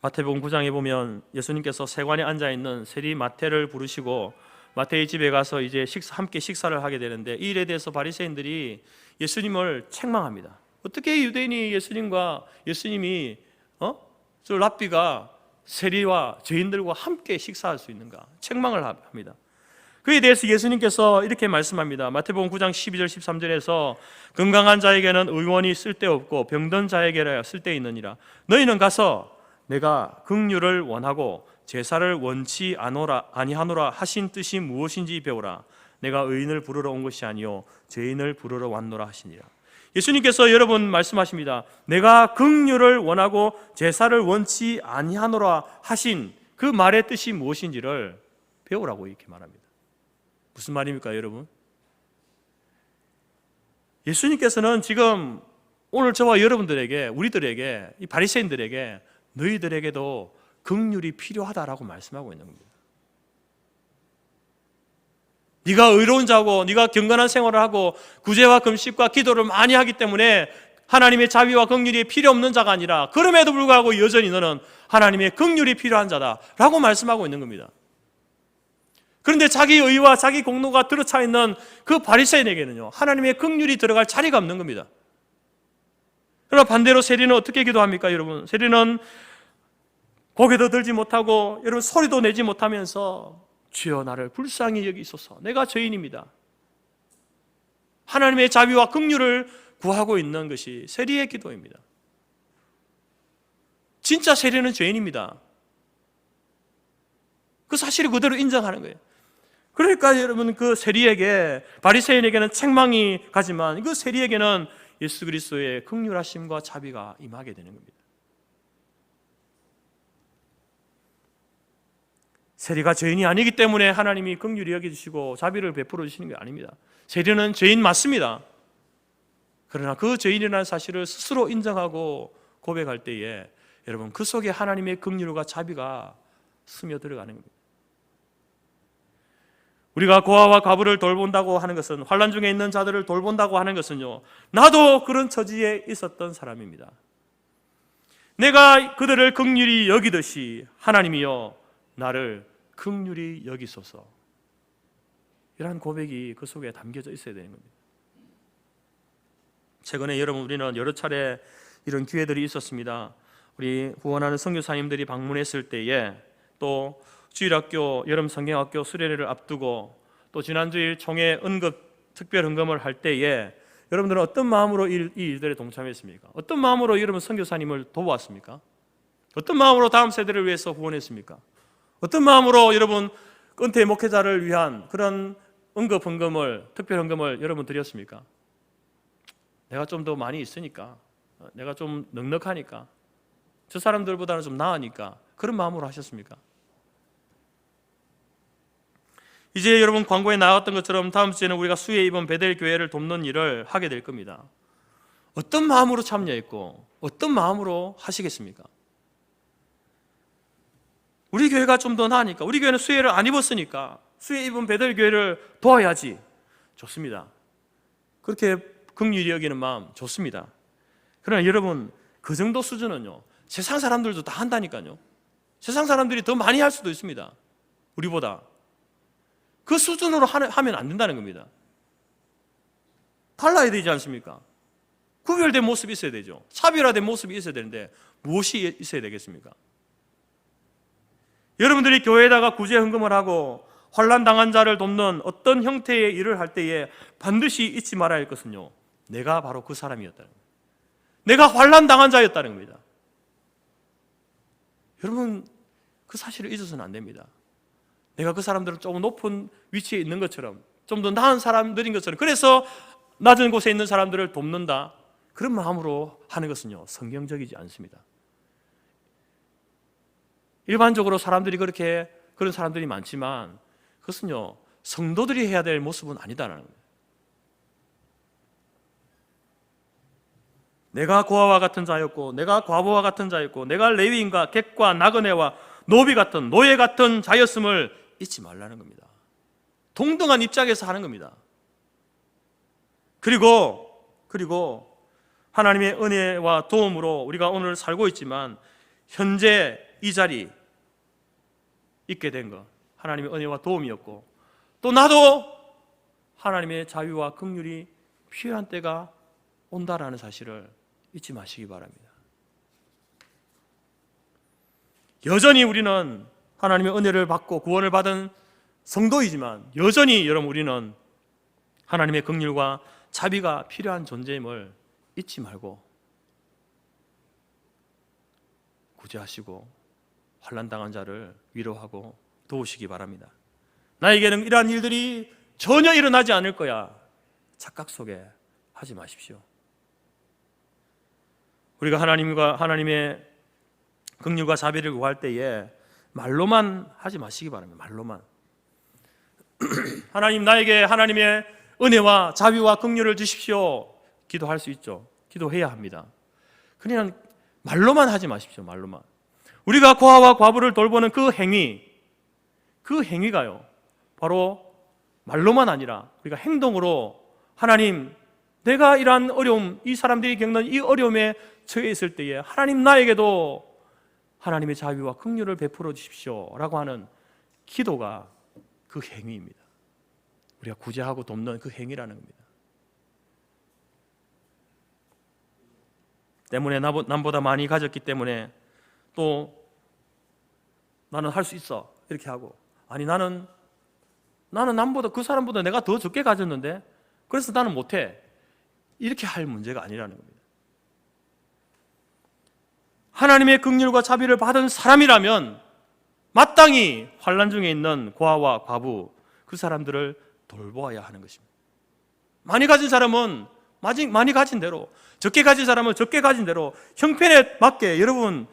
마태복음 9장에 보면 예수님께서 세관에 앉아있는 세리 마태를 부르시고 마태의 집에 가서 이제 함께 식사를 하게 되는데, 이 일에 대해서 바리새인들이 예수님을 책망합니다. 어떻게 유대인이 예수님이 저 랍비가 세리와 죄인들과 함께 식사할 수 있는가? 책망을 합니다. 그에 대해서 예수님께서 이렇게 말씀합니다. 마태복음 9장 12절 13절에서 건강한 자에게는 의원이 쓸데없고 병든 자에게라 쓸데있느니라. 너희는 가서 내가 긍휼을 원하고 제사를 원치 아니하노라 하신 뜻이 무엇인지 배우라. 내가 의인을 부르러 온 것이 아니요 죄인을 부르러 왔노라 하시니라. 예수님께서 여러분 말씀하십니다. 내가 긍휼을 원하고 제사를 원치 아니하노라 하신 그 말의 뜻이 무엇인지를 배우라고 이렇게 말합니다. 무슨 말입니까, 여러분? 예수님께서는 지금 오늘 저와 여러분들에게, 우리들에게, 이 바리새인들에게, 너희들에게도 긍휼이 필요하다라고 말씀하고 있는 겁니다. 네가 의로운 자고 네가 경건한 생활을 하고 구제와 금식과 기도를 많이 하기 때문에 하나님의 자비와 긍휼이 필요 없는 자가 아니라, 그럼에도 불구하고 여전히 너는 하나님의 긍휼이 필요한 자다라고 말씀하고 있는 겁니다. 그런데 자기 의와 자기 공로가 들어차 있는 그 바리새인에게는요, 하나님의 긍휼이 들어갈 자리가 없는 겁니다. 그러나 반대로 세리는 어떻게 기도합니까, 여러분? 세리는 고개도 들지 못하고 여러분 소리도 내지 못하면서 주여 나를 불쌍히 여기소서, 내가 죄인입니다, 하나님의 자비와 긍휼을 구하고 있는 것이 세리의 기도입니다. 진짜 세리는 죄인입니다. 그 사실을 그대로 인정하는 거예요. 그러니까 여러분 그 세리에게, 바리새인에게는 책망이 가지만 그 세리에게는 예수 그리스도의 긍휼하심과 자비가 임하게 되는 겁니다. 세리가 죄인이 아니기 때문에 하나님이 긍휼히 여겨주시고 자비를 베풀어 주시는 게 아닙니다. 세리는 죄인 맞습니다. 그러나 그 죄인이라는 사실을 스스로 인정하고 고백할 때에 여러분 그 속에 하나님의 긍휼과 자비가 스며들어가는 겁니다. 우리가 고아와 과부를 돌본다고 하는 것은, 환난 중에 있는 자들을 돌본다고 하는 것은요, 나도 그런 처지에 있었던 사람입니다. 내가 그들을 긍휼히 여기듯이 하나님이여 나를 긍휼히 여기소서, 이러한 고백이 그 속에 담겨져 있어야 되는 겁니다. 최근에 여러분 우리는 여러 차례 이런 기회들이 있었습니다. 우리 후원하는 선교사님들이 방문했을 때에, 또 주일학교, 여름 성경학교 수련회를 앞두고 또 지난주일 총회 언급 특별 헌금을 할 때에 여러분들은 어떤 마음으로 이 일들에 동참했습니까? 어떤 마음으로 여러분 선교사님을 도왔습니까? 어떤 마음으로 다음 세대를 위해서 후원했습니까? 어떤 마음으로 여러분 은퇴 목회자를 위한 그런 언급 헌금을, 특별 헌금을 여러분 드렸습니까? 내가 좀 더 많이 있으니까, 내가 좀 넉넉하니까, 저 사람들보다는 좀 나으니까 그런 마음으로 하셨습니까? 이제 여러분 광고에 나왔던 것처럼 다음 주에는 우리가 수해 입은 베델 교회를 돕는 일을 하게 될 겁니다. 어떤 마음으로 참여했고 어떤 마음으로 하시겠습니까? 우리 교회가 좀 더 나으니까, 우리 교회는 수해를 안 입었으니까 수해 입은 베델 교회를 도와야지. 좋습니다. 그렇게 긍휼히 여기는 마음 좋습니다. 그러나 여러분, 그 정도 수준은요, 세상 사람들도 다 한다니까요. 세상 사람들이 더 많이 할 수도 있습니다. 우리보다. 그 수준으로 하면 안 된다는 겁니다. 달라야 되지 않습니까? 구별된 모습이 있어야 되죠. 차별화된 모습이 있어야 되는데 무엇이 있어야 되겠습니까? 여러분들이 교회에다가 구제 헌금을 하고 환난 당한 자를 돕는 어떤 형태의 일을 할 때에 반드시 잊지 말아야 할 것은요, 내가 바로 그 사람이었다는 겁니다. 내가 환난 당한 자였다는 겁니다. 여러분, 그 사실을 잊어서는 안 됩니다. 내가 그 사람들은 조금 높은 위치에 있는 것처럼, 좀 더 나은 사람들인 것처럼, 그래서 낮은 곳에 있는 사람들을 돕는다, 그런 마음으로 하는 것은요, 성경적이지 않습니다. 일반적으로 사람들이 그런 사람들이 많지만 그것은요, 성도들이 해야 될 모습은 아니다라는 거예요. 내가 고아와 같은 자였고, 내가 과부와 같은 자였고, 내가 레위인과 객과 나그네와 노비 같은, 노예 같은 자였음을 잊지 말라는 겁니다. 동등한 입장에서 하는 겁니다. 그리고 하나님의 은혜와 도움으로 우리가 오늘 살고 있지만, 현재 이 자리 있게 된 것, 하나님의 은혜와 도움이었고, 또 나도 하나님의 자유와 긍휼이 필요한 때가 온다라는 사실을 잊지 마시기 바랍니다. 여전히 우리는 하나님의 은혜를 받고 구원을 받은 성도이지만, 여전히 여러분, 우리는 하나님의 긍휼과 자비가 필요한 존재임을 잊지 말고 구제하시고 환난 당한 자를 위로하고 도우시기 바랍니다. 나에게는 이러한 일들이 전혀 일어나지 않을 거야, 착각 속에 하지 마십시오. 우리가 하나님의 긍휼과 자비를 구할 때에 말로만 하지 마시기 바랍니다. 말로만. 하나님, 나에게 하나님의 은혜와 자비와 긍휼을 주십시오, 기도할 수 있죠. 기도해야 합니다. 그냥 말로만 하지 마십시오. 말로만. 우리가 고아와 과부를 돌보는 그 행위가요, 바로 말로만 아니라 우리가 행동으로, 하나님, 내가 이러한 어려움, 이 사람들이 겪는 이 어려움에 처해 있을 때에 하나님, 나에게도 하나님의 자비와 긍휼을 베풀어 주십시오 라고 하는 기도가 그 행위입니다. 우리가 구제하고 돕는 그 행위라는 겁니다. 때문에 남보다 많이 가졌기 때문에 또 나는 할 수 있어 이렇게 하고, 아니 나는 남보다, 그 사람보다 내가 더 적게 가졌는데 그래서 나는 못해, 이렇게 할 문제가 아니라는 겁니다. 하나님의 긍휼과 자비를 받은 사람이라면 마땅히 환난 중에 있는 고아와 과부, 그 사람들을 돌보아야 하는 것입니다. 많이 가진 사람은 많이 가진 대로, 적게 가진 사람은 적게 가진 대로 형편에 맞게, 여러분,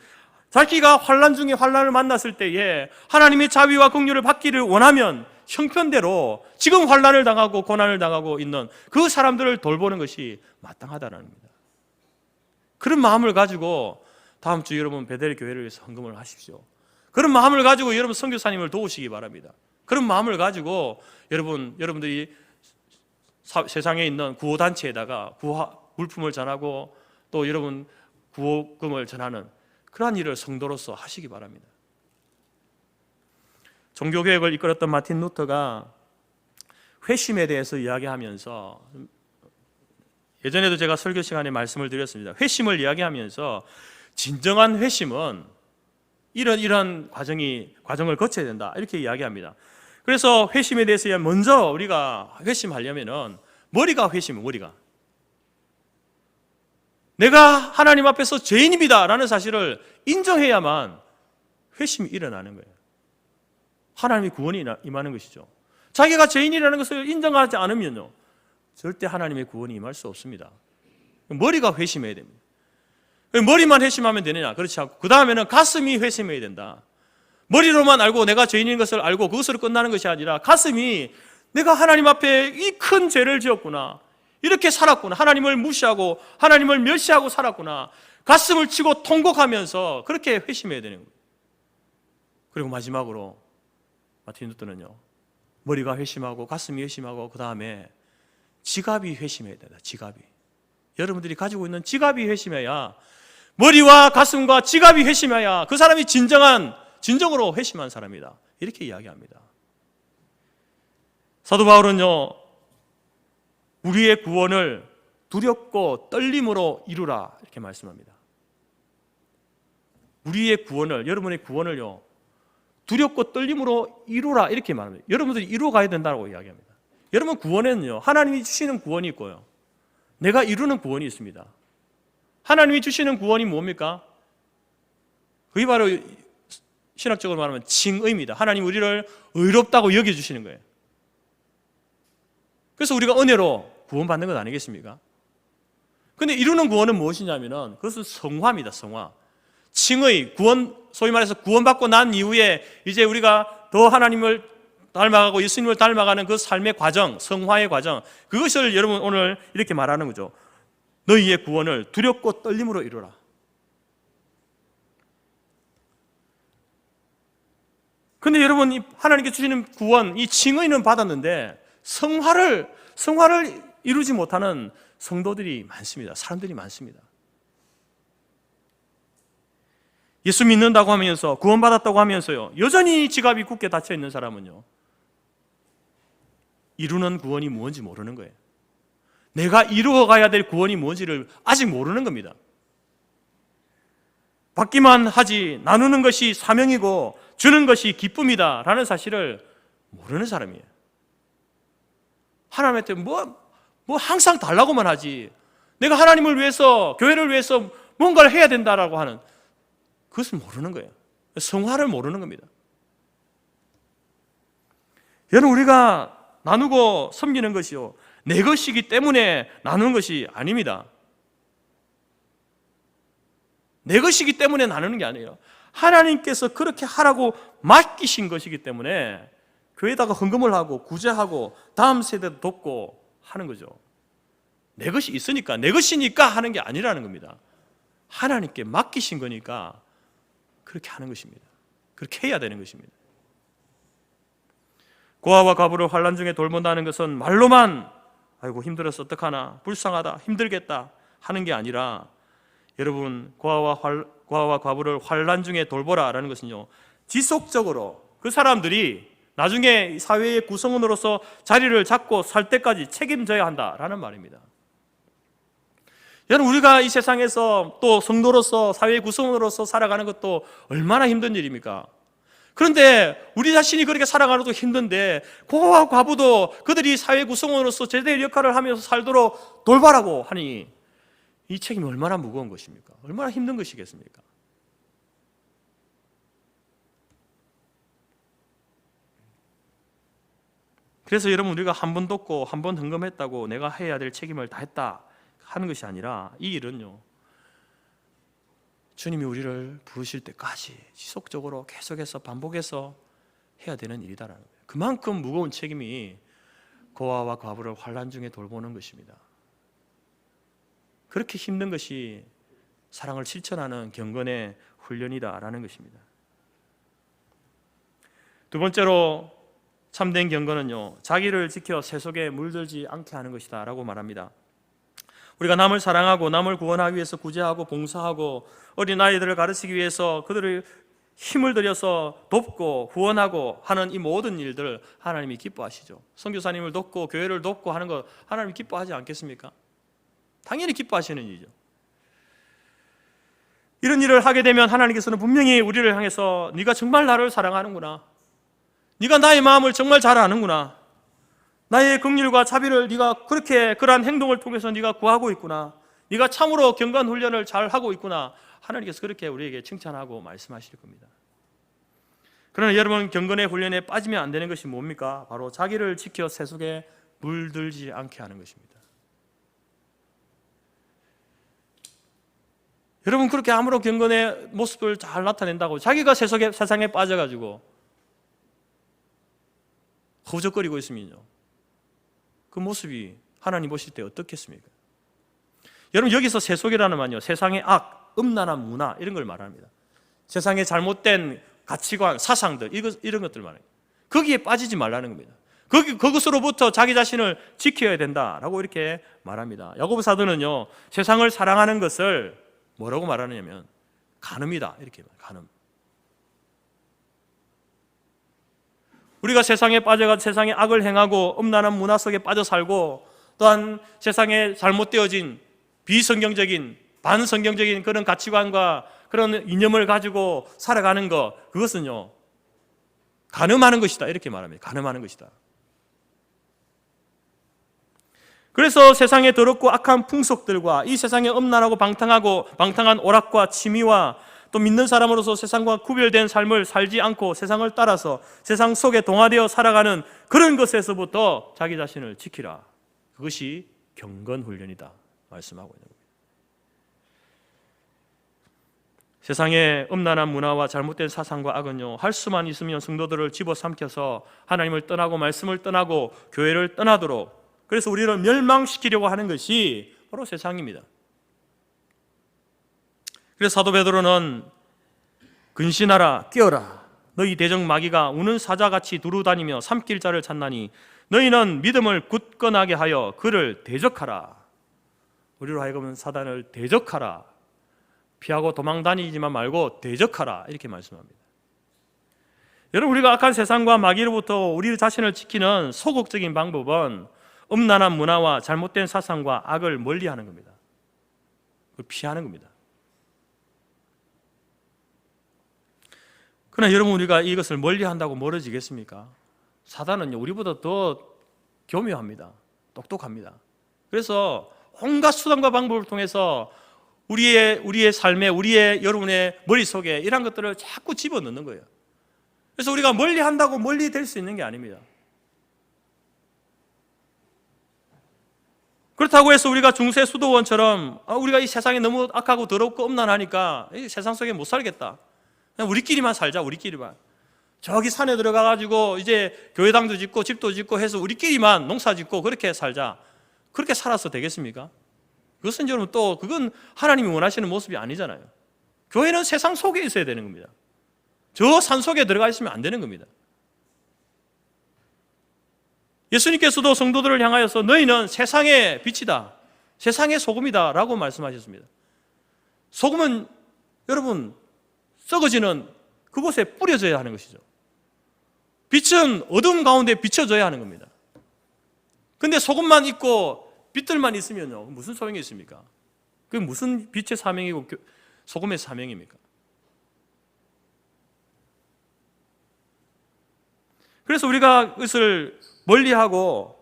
자기가 환난 중에 환난을 만났을 때에 하나님의 자비와 긍휼을 받기를 원하면 형편대로 지금 환난을 당하고 고난을 당하고 있는 그 사람들을 돌보는 것이 마땅하다는 겁니다. 그런 마음을 가지고 다음 주 여러분 베델 교회를 위해서 헌금을 하십시오. 그런 마음을 가지고 여러분 선교사님을 도우시기 바랍니다. 그런 마음을 가지고 여러분들이 세상에 있는 구호단체에다가 물품을 전하고 또 여러분 구호금을 전하는 그러한 일을 성도로서 하시기 바랍니다. 종교개혁을 이끌었던 마틴 루터가 회심에 대해서 이야기하면서, 예전에도 제가 설교 시간에 말씀을 드렸습니다. 회심을 이야기하면서 진정한 회심은 이런 과정을 거쳐야 된다, 이렇게 이야기합니다. 그래서 회심에 대해서 먼저 우리가 회심하려면은 머리가 회심이에요. 머리가. 내가 하나님 앞에서 죄인입니다 라는 사실을 인정해야만 회심이 일어나는 거예요. 하나님의 구원이 임하는 것이죠. 자기가 죄인이라는 것을 인정하지 않으면요, 절대 하나님의 구원이 임할 수 없습니다. 머리가 회심해야 됩니다. 머리만 회심하면 되느냐? 그렇지 않고 그 다음에는 가슴이 회심해야 된다. 머리로만 알고 내가 죄인인 것을 알고 그것으로 끝나는 것이 아니라 가슴이 내가 하나님 앞에 이 큰 죄를 지었구나, 이렇게 살았구나, 하나님을 무시하고 하나님을 멸시하고 살았구나, 가슴을 치고 통곡하면서 그렇게 회심해야 되는 거예요. 그리고 마지막으로 마틴 루터는요, 머리가 회심하고 가슴이 회심하고 그 다음에 지갑이 회심해야 된다. 지갑이. 여러분들이 가지고 있는 지갑이 회심해야, 머리와 가슴과 지갑이 회심해야 그 사람이 진정으로 회심한 사람이다, 이렇게 이야기합니다. 사도 바울은요, 우리의 구원을 두렵고 떨림으로 이루라, 이렇게 말씀합니다. 우리의 구원을, 여러분의 구원을요, 두렵고 떨림으로 이루라, 이렇게 말합니다. 여러분들이 이루어 가야 된다고 이야기합니다. 여러분, 구원에는요, 하나님이 주시는 구원이 있고요, 내가 이루는 구원이 있습니다. 하나님이 주시는 구원이 뭡니까? 그게 바로 신학적으로 말하면 칭의입니다. 하나님 우리를 의롭다고 여겨주시는 거예요. 그래서 우리가 은혜로 구원받는 것 아니겠습니까? 근데 이루는 구원은 무엇이냐면은 그것은 성화입니다. 성화. 칭의, 구원, 소위 말해서 구원받고 난 이후에 이제 우리가 더 하나님을 닮아가고 예수님을 닮아가는 그 삶의 과정, 성화의 과정, 그것을 여러분 오늘 이렇게 말하는 거죠. 너희의 구원을 두렵고 떨림으로 이루라. 근데 여러분, 하나님께 주시는 구원, 이 칭의는 받았는데 성화를 이루지 못하는 성도들이 많습니다. 사람들이 많습니다. 예수 믿는다고 하면서, 구원받았다고 하면서요, 여전히 지갑이 굳게 닫혀 있는 사람은요, 이루는 구원이 뭔지 모르는 거예요. 내가 이루어가야 될 구원이 뭔지를 아직 모르는 겁니다. 받기만 하지 나누는 것이 사명이고 주는 것이 기쁨이다 라는 사실을 모르는 사람이에요. 하나님한테 뭐 항상 달라고만 하지, 내가 하나님을 위해서, 교회를 위해서 뭔가를 해야 된다라고 하는 그것을 모르는 거예요. 성화를 모르는 겁니다. 여러분, 우리가 나누고 섬기는 것이요, 내 것이기 때문에 나누는 것이 아닙니다. 내 것이기 때문에 나누는 게 아니에요. 하나님께서 그렇게 하라고 맡기신 것이기 때문에 교회에다가 헌금을 하고 구제하고 다음 세대도 돕고 하는 거죠. 내 것이 있으니까, 내 것이니까 하는 게 아니라는 겁니다. 하나님께 맡기신 거니까 그렇게 하는 것입니다. 그렇게 해야 되는 것입니다. 고아와 과부를 환난 중에 돌본다는 것은 말로만 아이고 힘들어서 어떡하나, 불쌍하다, 힘들겠다 하는 게 아니라, 여러분, 고아와 과부를 환난 중에 돌보라라는 것은요, 지속적으로 그 사람들이 나중에 사회의 구성원으로서 자리를 잡고 살 때까지 책임져야 한다라는 말입니다. 여러분, 우리가 이 세상에서 또 성도로서 사회의 구성원으로서 살아가는 것도 얼마나 힘든 일입니까? 그런데 우리 자신이 그렇게 살아가는 것도 힘든데 고아와 과부도 그들이 사회 구성원으로서 제대의 역할을 하면서 살도록 돌봐라고 하니 이 책임이 얼마나 무거운 것입니까? 얼마나 힘든 것이겠습니까? 그래서 여러분, 우리가 한 번 돕고 한 번 헌금했다고 내가 해야 될 책임을 다 했다 하는 것이 아니라, 이 일은요, 주님이 우리를 부르실 때까지 지속적으로 계속해서 반복해서 해야 되는 일이다라는 거예요. 그만큼 무거운 책임이 고아와 과부를 환난 중에 돌보는 것입니다. 그렇게 힘든 것이 사랑을 실천하는 경건의 훈련이다라는 것입니다. 두 번째로 참된 경건은요, 자기를 지켜 세속에 물들지 않게 하는 것이다 라고 말합니다. 우리가 남을 사랑하고 남을 구원하기 위해서 구제하고 봉사하고 어린아이들을 가르치기 위해서 그들을 힘을 들여서 돕고 후원하고 하는 이 모든 일들 하나님이 기뻐하시죠. 선교사님을 돕고 교회를 돕고 하는 거 하나님이 기뻐하지 않겠습니까? 당연히 기뻐하시는 일이죠. 이런 일을 하게 되면 하나님께서는 분명히 우리를 향해서 네가 정말 나를 사랑하는구나, 네가 나의 마음을 정말 잘 아는구나. 나의 긍휼과 자비를 네가 그렇게 그러한 행동을 통해서 네가 구하고 있구나. 네가 참으로 경건 훈련을 잘 하고 있구나. 하나님께서 그렇게 우리에게 칭찬하고 말씀하실 겁니다. 그러나 여러분, 경건의 훈련에 빠지면 안 되는 것이 뭡니까? 바로 자기를 지켜 세속에 물들지 않게 하는 것입니다. 여러분, 그렇게 아무런 경건의 모습을 잘 나타낸다고 자기가 세상에 빠져가지고 허우적거리고 있으면요, 그 모습이 하나님 보실 때 어떻겠습니까? 여러분, 여기서 세속이라는 말은요, 세상의 악, 음란한 문화 이런 걸 말합니다. 세상의 잘못된 가치관, 사상들 이런 것들 말해요. 거기에 빠지지 말라는 겁니다. 그것으로부터 자기 자신을 지켜야 된다라고 이렇게 말합니다. 야고보 사도는요, 세상을 사랑하는 것을 뭐라고 말하느냐면 간음이다 이렇게 말해요. 간음. 우리가 세상에 빠져가 세상의 악을 행하고 음란한 문화 속에 빠져 살고, 또한 세상에 잘못되어진 비성경적인 반성경적인 그런 가치관과 그런 이념을 가지고 살아가는 것, 그것은요 간음하는 것이다 이렇게 말합니다. 간음하는 것이다. 그래서 세상의 더럽고 악한 풍속들과 이 세상의 음란하고 방탕한 오락과 취미와 또 믿는 사람으로서 세상과 구별된 삶을 살지 않고 세상을 따라서 세상 속에 동화되어 살아가는 그런 것에서부터 자기 자신을 지키라. 그것이 경건훈련이다 말씀하고 있는 겁니다. 세상의 음란한 문화와 잘못된 사상과 악은요, 할 수만 있으면 성도들을 집어삼켜서 하나님을 떠나고 말씀을 떠나고 교회를 떠나도록, 그래서 우리를 멸망시키려고 하는 것이 바로 세상입니다. 그래서 사도 베드로는 근신하라, 깨어라. 너희 대적 마귀가 우는 사자같이 두루다니며 삼킬 자를 찾나니 너희는 믿음을 굳건하게 하여 그를 대적하라. 우리로 하여금 사단을 대적하라. 피하고 도망 다니지만 말고 대적하라 이렇게 말씀합니다. 여러분, 우리가 악한 세상과 마귀로부터 우리 자신을 지키는 소극적인 방법은 음란한 문화와 잘못된 사상과 악을 멀리하는 겁니다. 그걸 피하는 겁니다. 그러나 여러분, 우리가 이것을 멀리한다고 멀어지겠습니까? 사단은요, 우리보다 더 교묘합니다. 똑똑합니다. 그래서 온갖 수단과 방법을 통해서 우리의 삶에, 여러분의 머릿속에 이런 것들을 자꾸 집어넣는 거예요. 그래서 우리가 멀리한다고 멀리 될 수 있는 게 아닙니다. 그렇다고 해서 우리가 중세 수도원처럼 우리가 이 세상이 너무 악하고 더럽고 음란하니까 이 세상 속에 못 살겠다, 그냥 우리끼리만 살자, 우리끼리만 저기 산에 들어가가지고 이제 교회당도 짓고 집도 짓고 해서 우리끼리만 농사 짓고 그렇게 살자, 그렇게 살아서 되겠습니까? 그것은 여러분, 또 그건 하나님이 원하시는 모습이 아니잖아요. 교회는 세상 속에 있어야 되는 겁니다. 저 산 속에 들어가 있으면 안 되는 겁니다. 예수님께서도 성도들을 향하여서 너희는 세상의 빛이다, 세상의 소금이다 라고 말씀하셨습니다. 소금은 여러분 썩어지는 그곳에 뿌려져야 하는 것이죠. 빛은 어둠 가운데 비춰져야 하는 겁니다. 근데 소금만 있고 빛들만 있으면요, 무슨 소용이 있습니까? 그게 무슨 빛의 사명이고 소금의 사명입니까? 그래서 우리가 그것을 멀리하고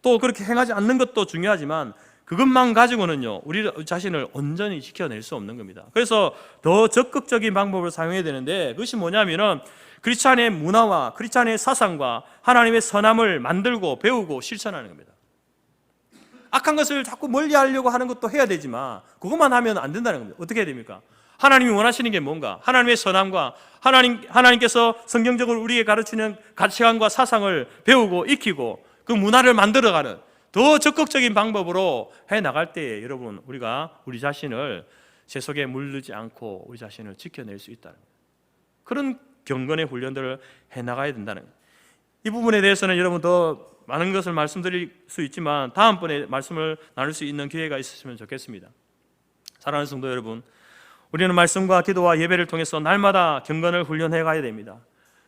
또 그렇게 행하지 않는 것도 중요하지만 그것만 가지고는요, 우리 자신을 온전히 지켜낼 수 없는 겁니다. 그래서 더 적극적인 방법을 사용해야 되는데, 그것이 뭐냐면은 크리스찬의 문화와 크리스찬의 사상과 하나님의 선함을 만들고 배우고 실천하는 겁니다. 악한 것을 자꾸 멀리하려고 하는 것도 해야 되지만 그것만 하면 안 된다는 겁니다. 어떻게 해야 됩니까? 하나님이 원하시는 게 뭔가? 하나님의 선함과 하나님께서 성경적으로 우리에게 가르치는 가치관과 사상을 배우고 익히고 그 문화를 만들어가는 더 적극적인 방법으로 해나갈 때에 여러분, 우리가 우리 자신을 세속에 물들지 않고 우리 자신을 지켜낼 수 있다는 거예요. 그런 경건의 훈련들을 해나가야 된다는 거예요. 이 부분에 대해서는 여러분 더 많은 것을 말씀드릴 수 있지만 다음번에 말씀을 나눌 수 있는 기회가 있으시면 좋겠습니다. 사랑하는 성도 여러분, 우리는 말씀과 기도와 예배를 통해서 날마다 경건을 훈련해 가야 됩니다.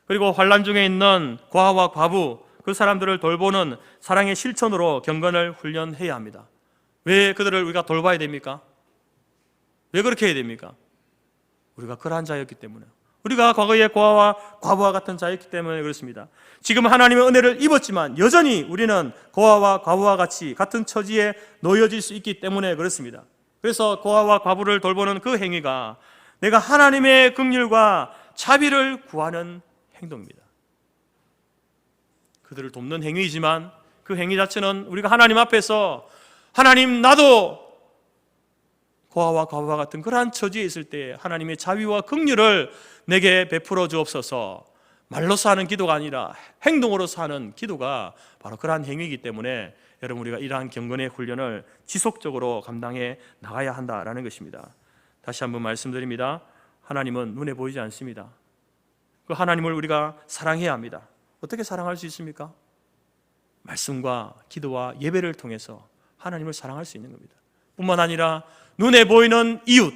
그리고 환난 중에 있는 고아와 과부, 그 사람들을 돌보는 사랑의 실천으로 경건을 훈련해야 합니다. 왜 그들을 우리가 돌봐야 됩니까? 왜 그렇게 해야 됩니까? 우리가 그러한 자였기 때문에, 우리가 과거의 고아와 과부와 같은 자였기 때문에 그렇습니다. 지금 하나님의 은혜를 입었지만 여전히 우리는 고아와 과부와 같이 같은 처지에 놓여질 수 있기 때문에 그렇습니다. 그래서 고아와 과부를 돌보는 그 행위가 내가 하나님의 긍휼과 자비를 구하는 행동입니다. 그들을 돕는 행위이지만 그 행위 자체는 우리가 하나님 앞에서 하나님, 나도 고아와 과부와 같은 그러한 처지에 있을 때 하나님의 자비와 긍휼을 내게 베풀어 주옵소서, 말로서 하는 기도가 아니라 행동으로서 하는 기도가 바로 그러한 행위이기 때문에 여러분, 우리가 이러한 경건의 훈련을 지속적으로 감당해 나가야 한다라는 것입니다. 다시 한번 말씀드립니다. 하나님은 눈에 보이지 않습니다. 그 하나님을 우리가 사랑해야 합니다. 어떻게 사랑할 수 있습니까? 말씀과 기도와 예배를 통해서 하나님을 사랑할 수 있는 겁니다. 뿐만 아니라 눈에 보이는 이웃,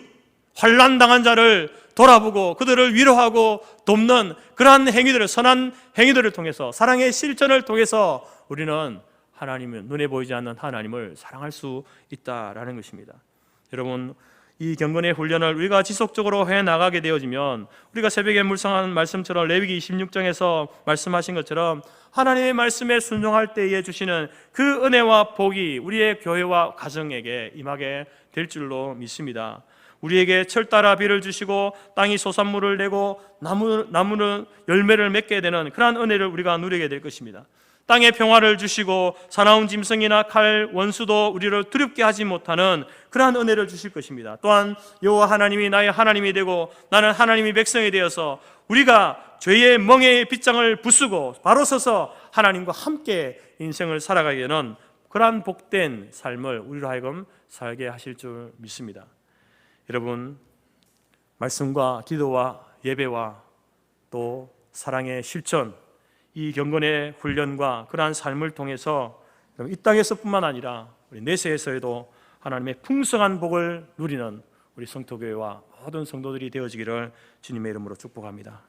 환난당한 자를 돌아보고 그들을 위로하고 돕는 그러한 행위들을, 선한 행위들을 통해서, 사랑의 실천을 통해서 우리는 하나님을, 눈에 보이지 않는 하나님을 사랑할 수 있다라는 것입니다. 여러분, 이 경건의 훈련을 우리가 지속적으로 해나가게 되어지면 우리가 새벽에 묵상한 말씀처럼 레위기 26장에서 말씀하신 것처럼 하나님의 말씀에 순종할 때에 주시는 그 은혜와 복이 우리의 교회와 가정에게 임하게 될 줄로 믿습니다. 우리에게 철 따라 비를 주시고 땅이 소산물을 내고 나무는 열매를 맺게 되는 그러한 은혜를 우리가 누리게 될 것입니다. 땅에 평화를 주시고 사나운 짐승이나 칼, 원수도 우리를 두렵게 하지 못하는 그러한 은혜를 주실 것입니다. 또한 여호와 하나님이 나의 하나님이 되고 나는 하나님의 백성이 되어서 우리가 죄의 멍에의 빗장을 부수고 바로 서서 하나님과 함께 인생을 살아가게 되는 그러한 복된 삶을 우리로 하여금 살게 하실 줄 믿습니다. 여러분, 말씀과 기도와 예배와 또 사랑의 실천, 이 경건의 훈련과 그러한 삶을 통해서 이 땅에서뿐만 아니라 우리 내세에서에도 하나님의 풍성한 복을 누리는 우리 성토교회와 모든 성도들이 되어지기를 주님의 이름으로 축복합니다.